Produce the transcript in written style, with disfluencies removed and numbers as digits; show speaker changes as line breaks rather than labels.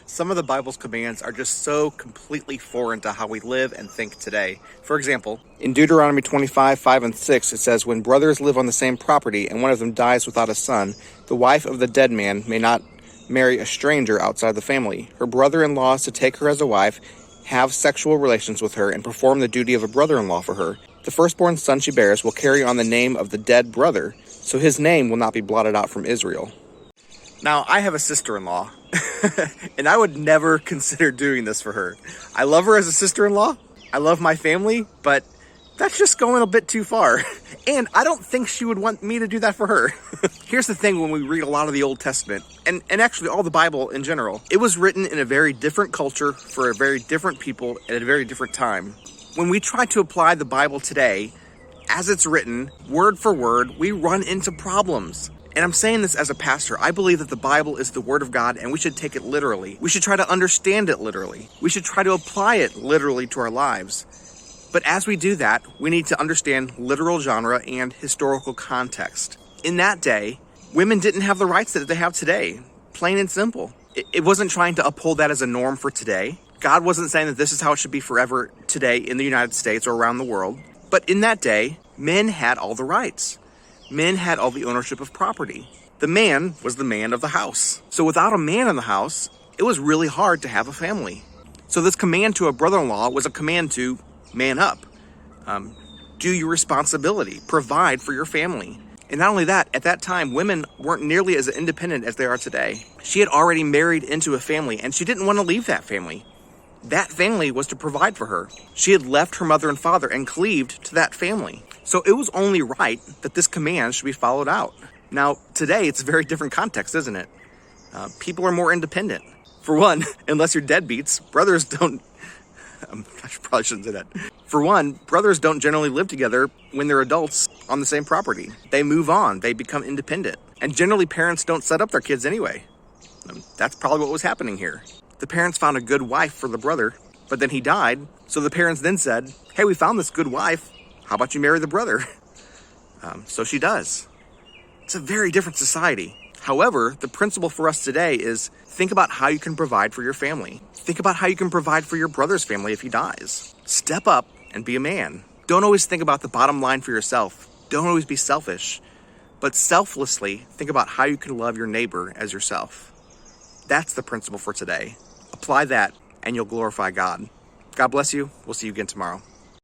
Some of the Bible's commands are just so completely foreign to how we live and think today. For example, in Deuteronomy 25:5-6, it says, "When brothers live on the same property and one of them dies without a son, the wife of the dead man may not marry a stranger outside the family. Her brother-in-law is to take her as a wife, have sexual relations with her, and perform the duty of a brother-in-law for her. The firstborn son she bears will carry on the name of the dead brother, so his name will not be blotted out from Israel." Now, I have a sister-in-law, and I would never consider doing this for her. I love her as a sister-in-law. I love my family, but that's just going a bit too far. And I don't think she would want me to do that for her. Here's the thing when we read a lot of the Old Testament, and actually all the Bible in general, it was written in a very different culture for a very different people at a very different time. When we try to apply the Bible today, as it's written, word for word, we run into problems. And I'm saying this as a pastor. I believe that the Bible is the Word of God and we should take it literally. We should try to understand it literally. We should try to apply it literally to our lives. But as we do that, we need to understand literal genre and historical context. In that day, women didn't have the rights that they have today. Plain and simple. It wasn't trying to uphold that as a norm for today. God wasn't saying that this is how it should be forever today in the United States or around the world. But in that day, men had all the rights. Men had all the ownership of property. The man was the man of the house. So without a man in the house, it was really hard to have a family. So this command to a brother-in-law was a command to man up. Do your responsibility. Provide for your family. And not only that, at that time, women weren't nearly as independent as they are today. She had already married into a family, and she didn't want to leave that family. That family was to provide for her. She had left her mother and father and cleaved to that family. So it was only right that this command should be followed out. Now, today, it's a very different context, isn't it? People are more independent. For one, unless you're deadbeats, brothers don't... I probably shouldn't say that. For one, brothers don't generally live together when they're adults on the same property. They move on. They become independent. And generally, parents don't set up their kids anyway. That's probably what was happening here. The parents found a good wife for the brother, but then he died. So the parents then said, "Hey, we found this good wife. How about you marry the brother?" So she does. It's a very different society. However, the principle for us today is think about how you can provide for your family. Think about how you can provide for your brother's family if he dies. Step up and be a man. Don't always think about the bottom line for yourself. Don't always be selfish. But selflessly, think about how you can love your neighbor as yourself. That's the principle for today. Apply that and you'll glorify God. God bless you. We'll see you again tomorrow.